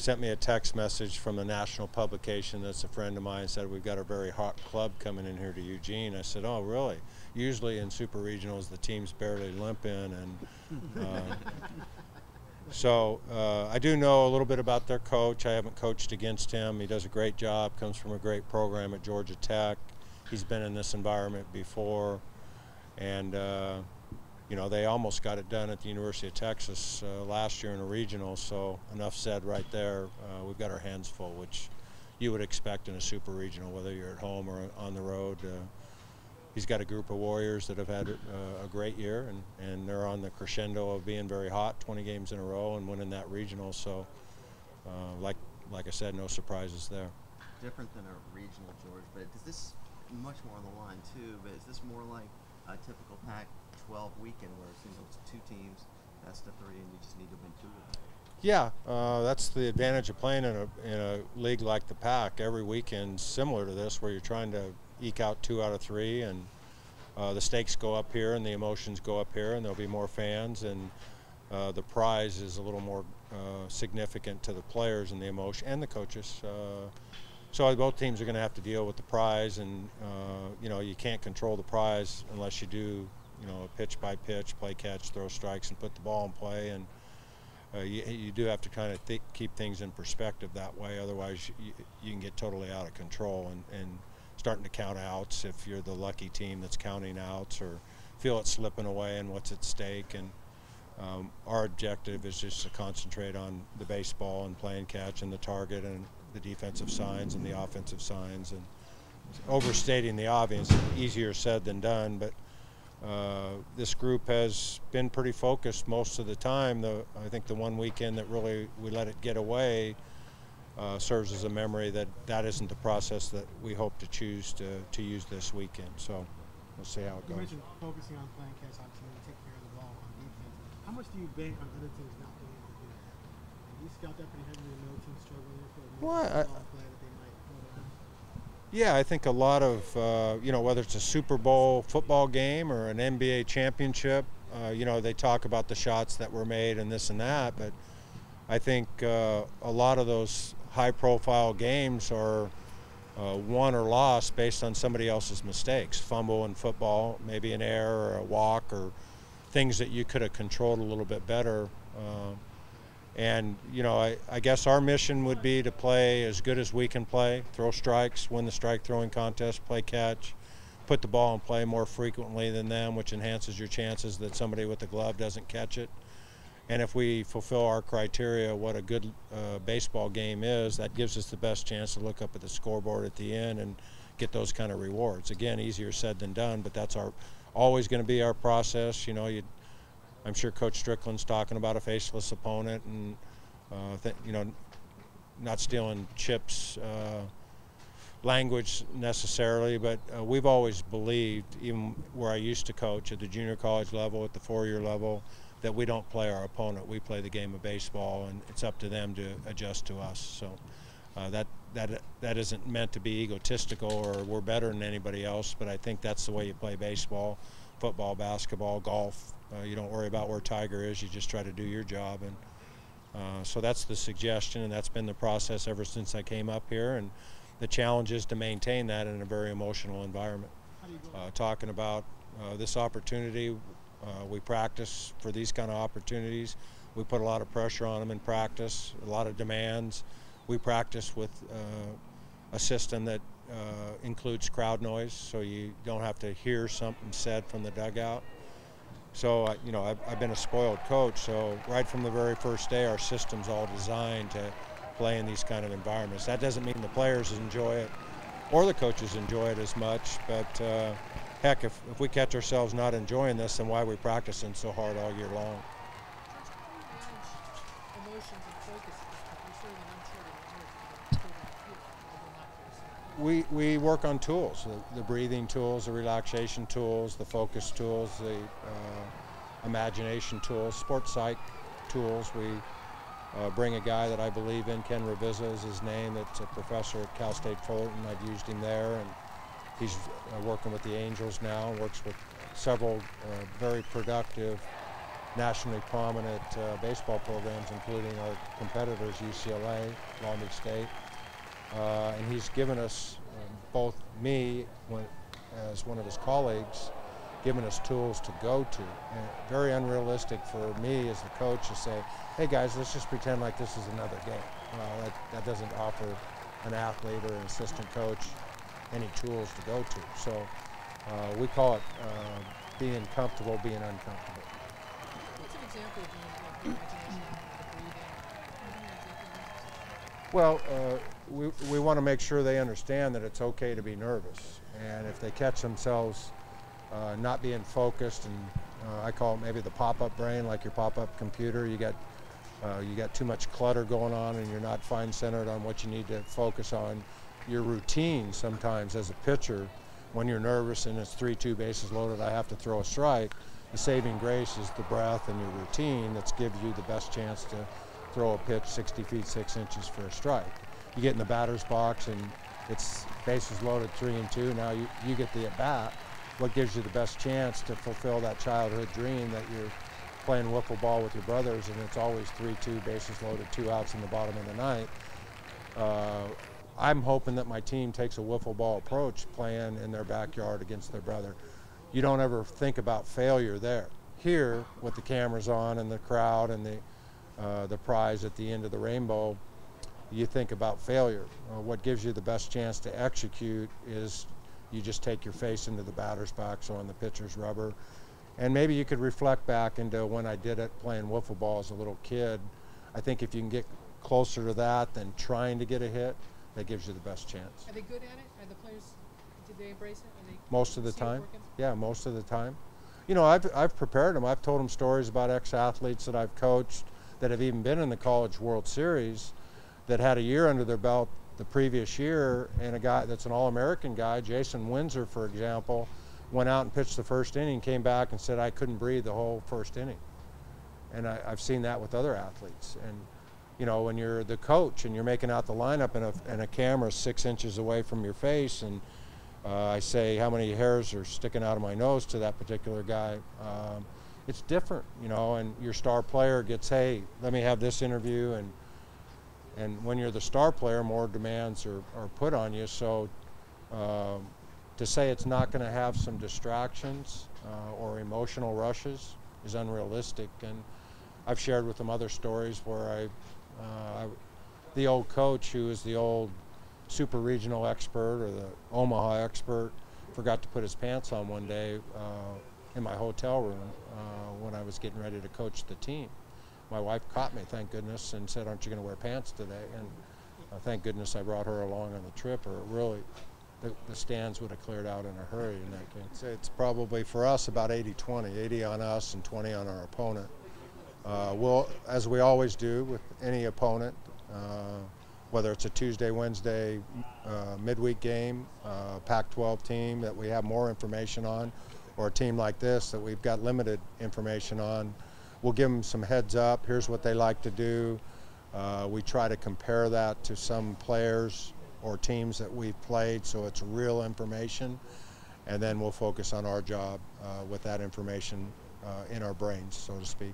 sent me a text message from a national publication that's a friend of mine and said, we've got a very hot club coming in here to Eugene. I said, oh, really? Usually in super regionals, the team's barely limping. And so I do know a little bit about their coach. I haven't coached against him. He does a great job, comes from a great program at Georgia Tech. He's been in this environment before. And you know, they almost got it done at the University of Texas last year in a regional, so enough said right there. We've got our hands full, which you would expect in a super regional, whether you're at home or on the road. He's got a group of warriors that have had a great year, and they're on the crescendo of being very hot, 20 games in a row and winning that regional. So, like I said, no surprises there. Different than a regional, George, but is this much more on the line too? But is this more like a typical Pac-12 weekend where it seems it's two teams, best of three, and you just need to win two of them? Yeah, that's the advantage of playing in a league like the Pac. Every weekend's similar to this, where you're trying to eke out 2 out of 3, and the stakes go up here and the emotions go up here, and there'll be more fans, and the prize is a little more significant to the players and the emotion and the coaches. So both teams are going to have to deal with the prize, and you know, you can't control the prize unless you do, you know, pitch by pitch, play catch, throw strikes, and put the ball in play. And you do have to kind of keep things in perspective that way. Otherwise, you can get totally out of control and starting to count outs if you're the lucky team that's counting outs, or feel it slipping away and what's at stake. And our objective is just to concentrate on the baseball and playing catch and the target and the defensive signs and the offensive signs. And overstating the obvious, easier said than done, but this group has been pretty focused most of the time. I think the one weekend that really we let it get away serves as a memory that isn't the process that we hope to choose to use this weekend. So we'll see how it goes. You mentioned focusing on playing catch, obviously, and take care of the ball on defense. How much do you bank on other teams not being able to do that? You scout that pretty heavily when no team's struggling with Yeah, I think a lot of, you know, whether it's a Super Bowl football game or an NBA championship, you know, they talk about the shots that were made and this and that, but I think a lot of those high-profile games are won or lost based on somebody else's mistakes. Fumble in football, maybe an error or a walk, or things that you could have controlled a little bit better. And, you know, I guess our mission would be to play as good as we can play, throw strikes, win the strike throwing contest, play catch, put the ball in play more frequently than them, which enhances your chances that somebody with the glove doesn't catch it. And if we fulfill our criteria, what a good baseball game is, that gives us the best chance to look up at the scoreboard at the end and get those kind of rewards. Again, easier said than done, but that's always going to be our process. You know, I'm sure Coach Strickland's talking about a faceless opponent, and you know, not stealing Chip's language necessarily, but we've always believed, even where I used to coach at the junior college level, at the 4-year level, that we don't play our opponent. We play the game of baseball, and it's up to them to adjust to us. So that isn't meant to be egotistical or we're better than anybody else, but I think that's the way you play baseball, football, basketball, golf. You don't worry about where Tiger is, you just try to do your job. And so that's the suggestion, and that's been the process ever since I came up here. And the challenge is to maintain that in a very emotional environment. Talking about this opportunity, we practice for these kind of opportunities. We put a lot of pressure on them in practice, a lot of demands. We practice with a system that includes crowd noise, so you don't have to hear something said from the dugout. So, you know, I've been a spoiled coach, so right from the very first day, our system's all designed to play in these kind of environments. That doesn't mean the players enjoy it or the coaches enjoy it as much, but heck, if we catch ourselves not enjoying this, then why are we practicing so hard all year long? We work on tools, the breathing tools, the relaxation tools, the focus tools, the imagination tools, sports psych tools. We bring a guy that I believe in, Ken Ravizza is his name, that's a professor at Cal State Fullerton. I've used him there, and he's working with the Angels now, works with several very productive nationally prominent baseball programs, including our competitors, UCLA, Long Beach State. And he's given us, both me as one of his colleagues, given us tools to go to. And very unrealistic for me as the coach to say, hey guys, let's just pretend like this is another game. That doesn't offer an athlete or an assistant coach any tools to go to. So we call it being comfortable, being uncomfortable. What's an example of the imagination, the breathing? Well, we want to make sure they understand that it's okay to be nervous. And if they catch themselves not being focused, and I call it maybe the pop-up brain, like your pop-up computer, you got too much clutter going on and you're not fine-centered on what you need to focus on. Your routine sometimes as a pitcher, when you're nervous and it's 3-2 bases loaded, I have to throw a strike, the saving grace is the breath and your routine that gives you the best chance to throw a pitch 60 feet 6 inches for a strike. You get in the batter's box and it's bases loaded 3-2, now you get the at-bat. What gives you the best chance to fulfill that childhood dream that you're playing wiffle ball with your brothers and it's always 3-2 bases loaded, 2 outs in the bottom of the ninth. I'm hoping that my team takes a wiffle ball approach playing in their backyard against their brother. You don't ever think about failure there. Here, with the cameras on and the crowd and the prize at the end of the rainbow, you think about failure. What gives you the best chance to execute is you just take your face into the batter's box on the pitcher's rubber. And maybe you could reflect back into when I did it playing wiffle ball as a little kid. I think if you can get closer to that than trying to get a hit, that gives you the best chance. Are they good at it? Are the players, did they embrace it? Are they Most of the see it time. working? Yeah, most of the time. You know, I've prepared them. I've told them stories about ex-athletes that I've coached that have even been in the College World Series that had a year under their belt the previous year, and a guy that's an All-American guy, Jason Windsor, for example, went out and pitched the first inning, came back and said, I couldn't breathe the whole first inning. And I've seen that with other athletes. And you know, when you're the coach and you're making out the lineup and a camera 6 inches away from your face, and I say how many hairs are sticking out of my nose to that particular guy, it's different, you know, and your star player gets, hey, let me have this interview, and when you're the star player, more demands are put on you. So to say it's not going to have some distractions or emotional rushes is unrealistic. And I've shared with them other stories where the old coach, who is the old super regional expert or the Omaha expert, forgot to put his pants on one day in my hotel room when I was getting ready to coach the team. My wife caught me, thank goodness, and said, aren't you going to wear pants today? And thank goodness I brought her along on the trip, or really the stands would have cleared out in a hurry in that game. So it's probably for us about 80-20, 80 on us and 20 on our opponent. We'll, as we always do with any opponent, whether it's a Tuesday, Wednesday, midweek game, Pac-12 team that we have more information on, or a team like this that we've got limited information on, we'll give them some heads up. Here's what they like to do. We try to compare that to some players or teams that we've played, so it's real information, and then we'll focus on our job with that information in our brains, so to speak.